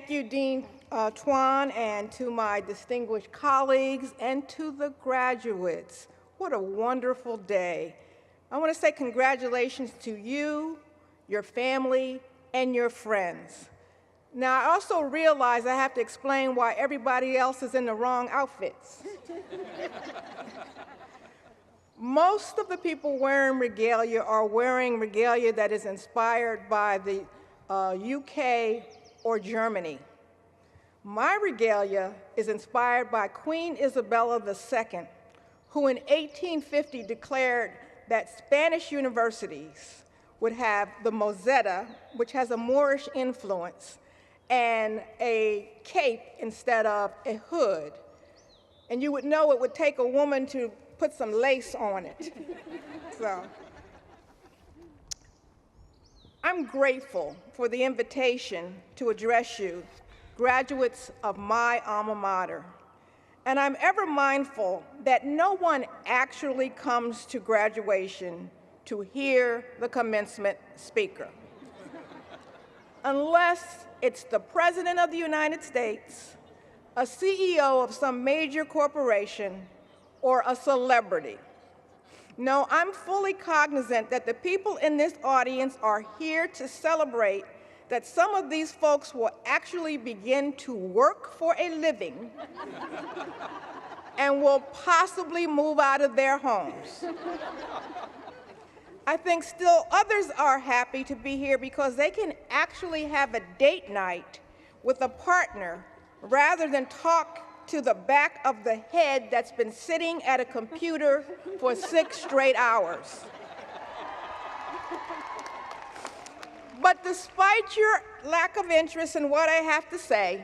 Thank you, Dean Twan, and to my distinguished colleagues and to the graduates. What a wonderful day. I want to say congratulations to you, your family, and your friends. Now, I also realize I have to explain why everybody else is in the wrong outfits. Most of the people wearing regalia are wearing regalia that is inspired by the UK or Germany. My regalia is inspired by Queen Isabella II, who in 1850 declared that Spanish universities would have the mozetta, which has a Moorish influence, and a cape instead of a hood. And you would know it would take a woman to put some lace on it. So, I'm grateful for the invitation to address you, graduates of my alma mater. And I'm ever mindful that no one actually comes to graduation to hear the commencement speaker, unless it's the President of the United States, a CEO of some major corporation, or a celebrity. No, I'm fully cognizant that the people in this audience are here to celebrate that some of these folks will actually begin to work for a living and will possibly move out of their homes. I think still others are happy to be here because they can actually have a date night with a partner rather than talk to the back of the head that's been sitting at a computer for 6 straight hours. But despite your lack of interest in what I have to say,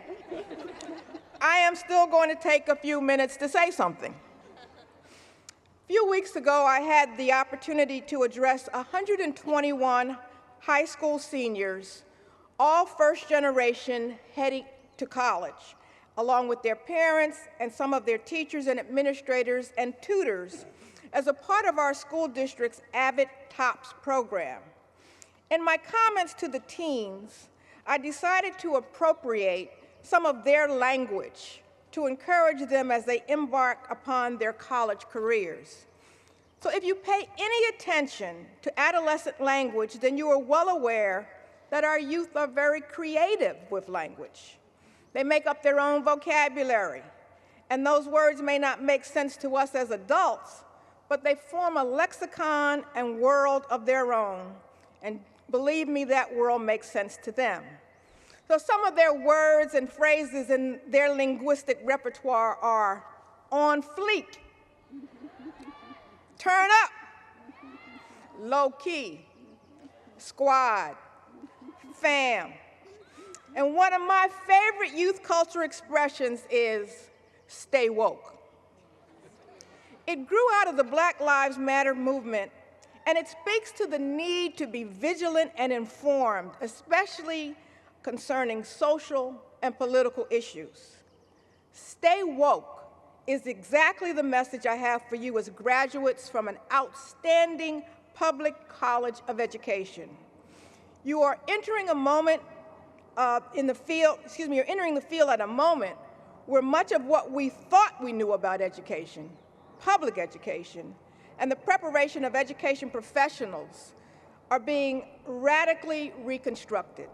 I am still going to take a few minutes to say something. A few weeks ago, I had the opportunity to address 121 high school seniors, all first generation heading to college, along with their parents and some of their teachers and administrators and tutors as a part of our school district's Avid TOPS program. In my comments to the teens, I decided to appropriate some of their language to encourage them as they embark upon their college careers. So if you pay any attention to adolescent language, then you are well aware that our youth are very creative with language. They make up their own vocabulary, and those words may not make sense to us as adults, but they form a lexicon and world of their own, and believe me, that world makes sense to them. So some of their words and phrases in their linguistic repertoire are on fleek, turn up, low key, squad, fam. And one of my favorite youth culture expressions is stay woke. It grew out of the Black Lives Matter movement, and it speaks to the need to be vigilant and informed, especially concerning social and political issues. Stay woke is exactly the message I have for you as graduates from an outstanding public college of education. You are entering a moment you're entering the field at a moment where much of what we thought we knew about education, public education, and the preparation of education professionals are being radically reconstructed.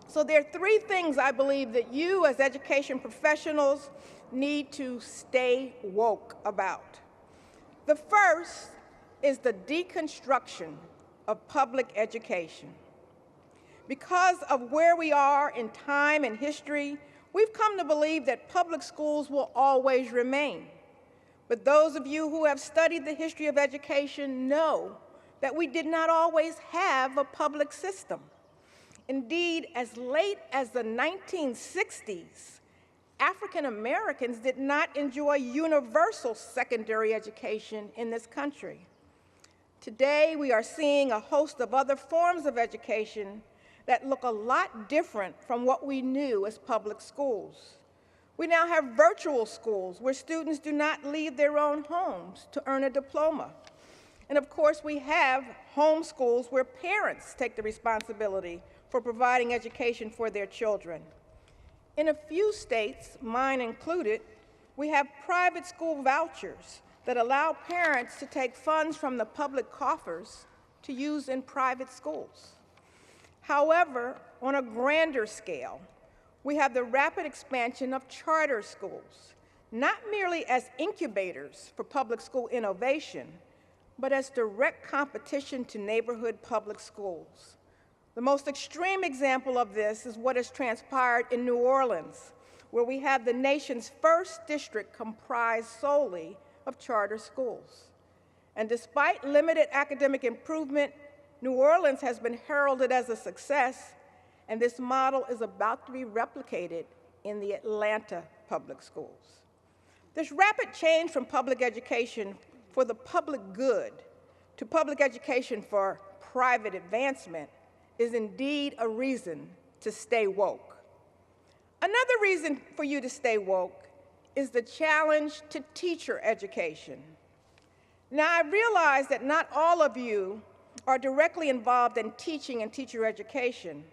So there are 3 things I believe that you as education professionals need to stay woke about. The first is the deconstruction of public education. Because of where we are in time and history, we've come to believe that public schools will always remain. But those of you who have studied the history of education know that we did not always have a public system. Indeed, as late as the 1960s, African Americans did not enjoy universal secondary education in this country. Today, we are seeing a host of other forms of education that look a lot different from what we knew as public schools. We now have virtual schools where students do not leave their own homes to earn a diploma. And of course, we have home schools where parents take the responsibility for providing education for their children. In a few states, mine included, we have private school vouchers that allow parents to take funds from the public coffers to use in private schools. However, on a grander scale, we have the rapid expansion of charter schools, not merely as incubators for public school innovation, but as direct competition to neighborhood public schools. The most extreme example of this is what has transpired in New Orleans, where we have the nation's first district comprised solely of charter schools. And despite limited academic improvement, New Orleans has been heralded as a success, and this model is about to be replicated in the Atlanta public schools. This rapid change from public education for the public good to public education for private advancement is indeed a reason to stay woke. Another reason for you to stay woke is the challenge to teacher education. Now, I realize that not all of you are directly involved in teaching and teacher education,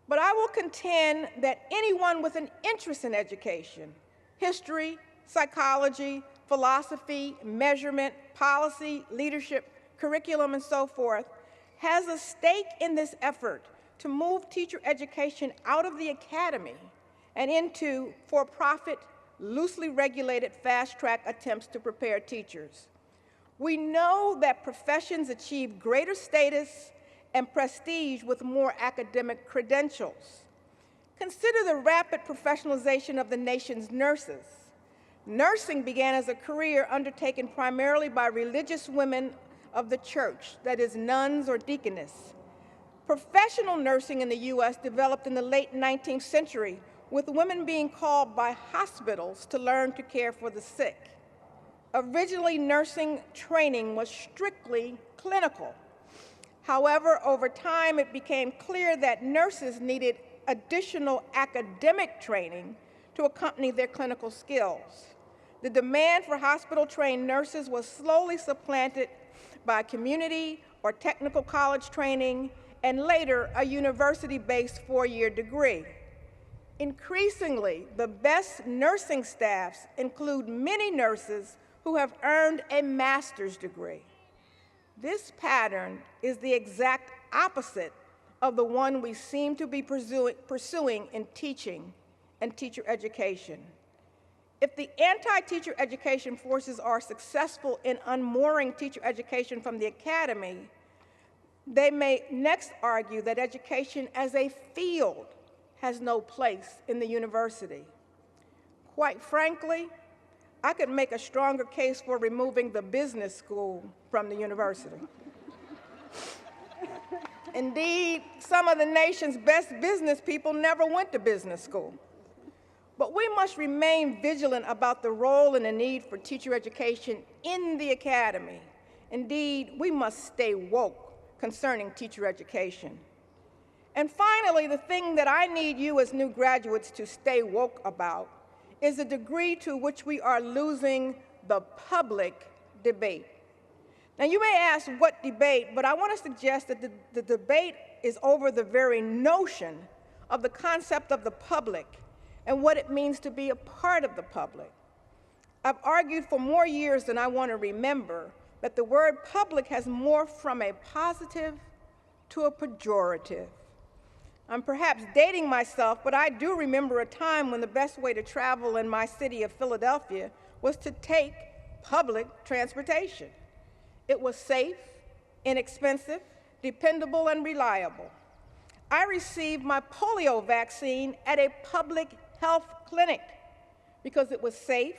but I will contend that anyone with an interest in education, history, psychology, philosophy, measurement, policy, leadership, curriculum, and so forth, has a stake in this effort to move teacher education out of the academy and into for-profit, loosely regulated fast-track attempts to prepare teachers. We know that professions achieve greater status and prestige with more academic credentials. Consider the rapid professionalization of the nation's nurses. Nursing began as a career undertaken primarily by religious women of the church, that is, nuns or deaconess. Professional nursing in the U.S. developed in the late 19th century, with women being called by hospitals to learn to care for the sick. Originally, nursing training was strictly clinical. However, over time, it became clear that nurses needed additional academic training to accompany their clinical skills. The demand for hospital-trained nurses was slowly supplanted by community or technical college training, and later, a university-based four-year degree. Increasingly, the best nursing staffs include many nurses who have earned a master's degree. This pattern is the exact opposite of the one we seem to be pursuing in teaching and teacher education. If the anti-teacher education forces are successful in unmooring teacher education from the academy, they may next argue that education as a field has no place in the university. Quite frankly, I could make a stronger case for removing the business school from the university. Indeed, some of the nation's best business people never went to business school. But we must remain vigilant about the role and the need for teacher education in the academy. Indeed, we must stay woke concerning teacher education. And finally, the thing that I need you as new graduates to stay woke about is the degree to which we are losing the public debate. Now, you may ask what debate, but I want to suggest that the debate is over the very notion of the concept of the public and what it means to be a part of the public. I've argued for more years than I want to remember that the word public has morphed from a positive to a pejorative. I'm perhaps dating myself, but I do remember a time when the best way to travel in my city of Philadelphia was to take public transportation. It was safe, inexpensive, dependable, and reliable. I received my polio vaccine at a public health clinic because it was safe,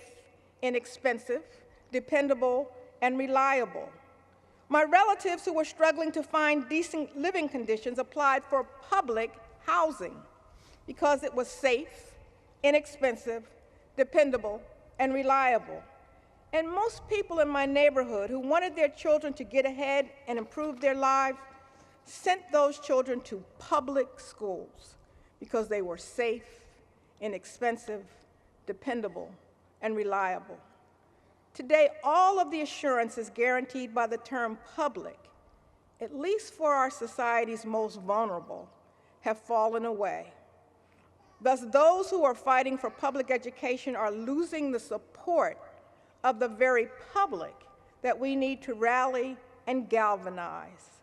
inexpensive, dependable, and reliable. My relatives who were struggling to find decent living conditions applied for public housing because it was safe, inexpensive, dependable, and reliable. And most people in my neighborhood who wanted their children to get ahead and improve their lives sent those children to public schools because they were safe, inexpensive, dependable, and reliable. Today, all of the assurances guaranteed by the term public, at least for our society's most vulnerable, have fallen away. Thus, those who are fighting for public education are losing the support of the very public that we need to rally and galvanize.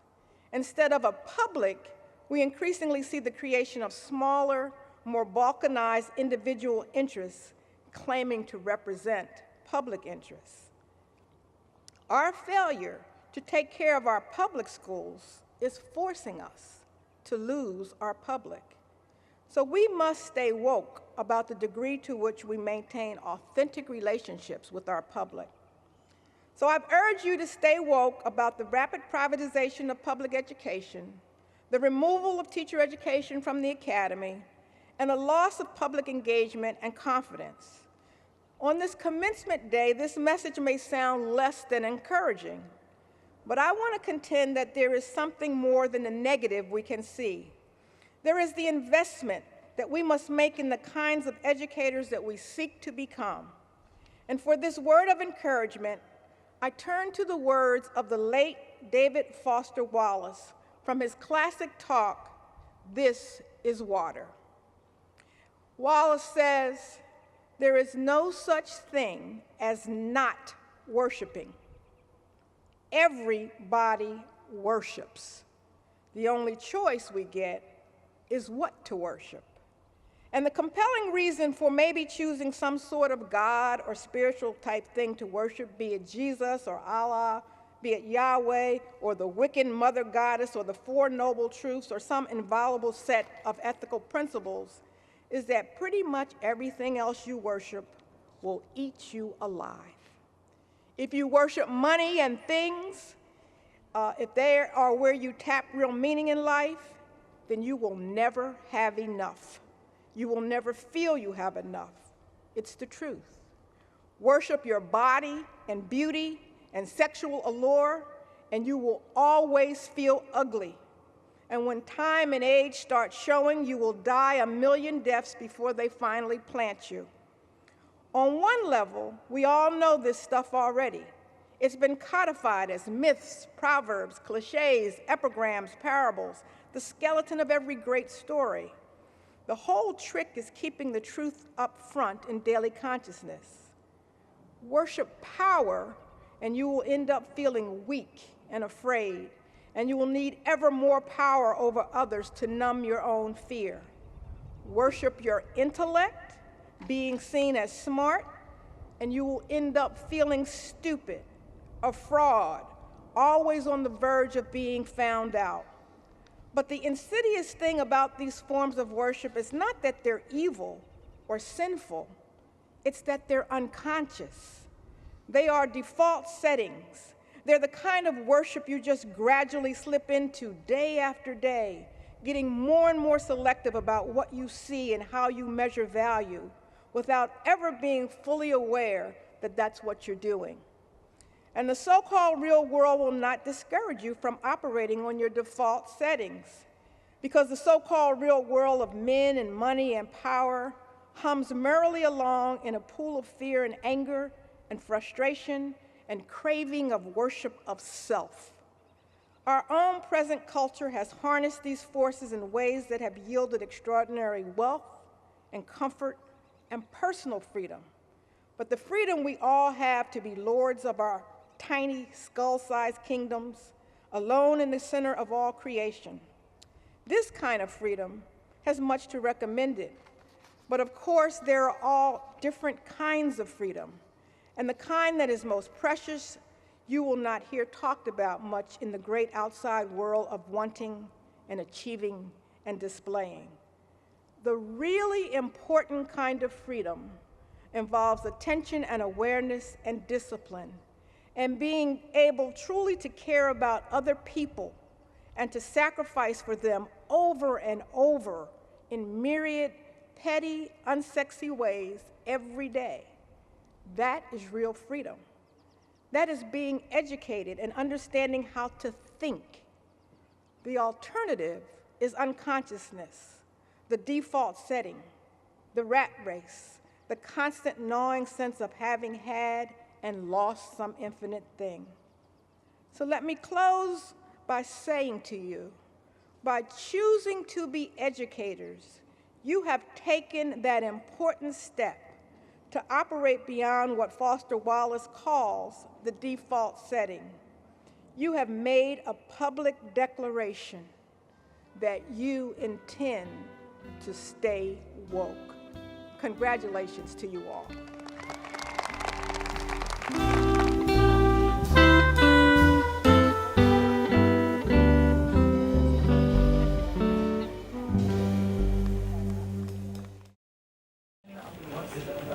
Instead of a public, we increasingly see the creation of smaller, more balkanized individual interests claiming to represent public interests. Our failure to take care of our public schools is forcing us to lose our public. So we must stay woke about the degree to which we maintain authentic relationships with our public. So I've urged you to stay woke about the rapid privatization of public education, the removal of teacher education from the academy, and the loss of public engagement and confidence. On this commencement day, this message may sound less than encouraging, but I want to contend that there is something more than the negative we can see. There is the investment that we must make in the kinds of educators that we seek to become. And for this word of encouragement, I turn to the words of the late David Foster Wallace from his classic talk, "This is Water." Wallace says, "There is no such thing as not worshiping. Everybody worships. The only choice we get is what to worship." And the compelling reason for maybe choosing some sort of God or spiritual type thing to worship, be it Jesus or Allah, be it Yahweh or the Wiccan mother goddess or the Four Noble Truths or some inviolable set of ethical principles, is that pretty much everything else you worship will eat you alive. If you worship money and things, if they are where you tap real meaning in life, then you will never have enough. You will never feel you have enough. It's the truth. Worship your body and beauty and sexual allure, and you will always feel ugly. And when time and age start showing, you will die a million deaths before they finally plant you. On one level, we all know this stuff already. It's been codified as myths, proverbs, cliches, epigrams, parables, the skeleton of every great story. The whole trick is keeping the truth up front in daily consciousness. Worship power, and you will end up feeling weak and afraid, and you will need ever more power over others to numb your own fear. Worship your intellect, being seen as smart, and you will end up feeling stupid, a fraud, always on the verge of being found out. But the insidious thing about these forms of worship is not that they're evil or sinful, it's that they're unconscious. They are default settings. They're the kind of worship you just gradually slip into day after day, getting more and more selective about what you see and how you measure value, without ever being fully aware that that's what you're doing. And the so-called real world will not discourage you from operating on your default settings, because the so-called real world of men and money and power hums merrily along in a pool of fear and anger and frustration and craving of worship of self. Our own present culture has harnessed these forces in ways that have yielded extraordinary wealth and comfort and personal freedom. But the freedom we all have to be lords of our tiny, skull-sized kingdoms, alone in the center of all creation. This kind of freedom has much to recommend it. But of course, there are all different kinds of freedom. And the kind that is most precious, you will not hear talked about much in the great outside world of wanting and achieving and displaying. The really important kind of freedom involves attention and awareness and discipline, and being able truly to care about other people and to sacrifice for them over and over in myriad, petty, unsexy ways every day. That is real freedom. That is being educated and understanding how to think. The alternative is unconsciousness, the default setting, the rat race, the constant gnawing sense of having had and lost some infinite thing. So let me close by saying to you, by choosing to be educators, You have taken that important step to operate beyond what Foster Wallace calls the default setting. You have made a public declaration that you intend to stay woke. Congratulations to you all.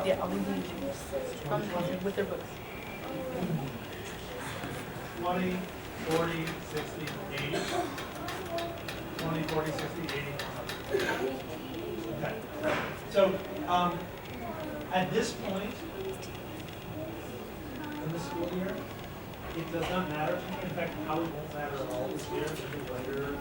Yeah, I'll leave you with their books. 20, 40, 60, 80. 20, 40, 60, 80. Okay. So at this point in the school year, it does not matter to me. In fact, probably won't matter at all this year. Maybe later,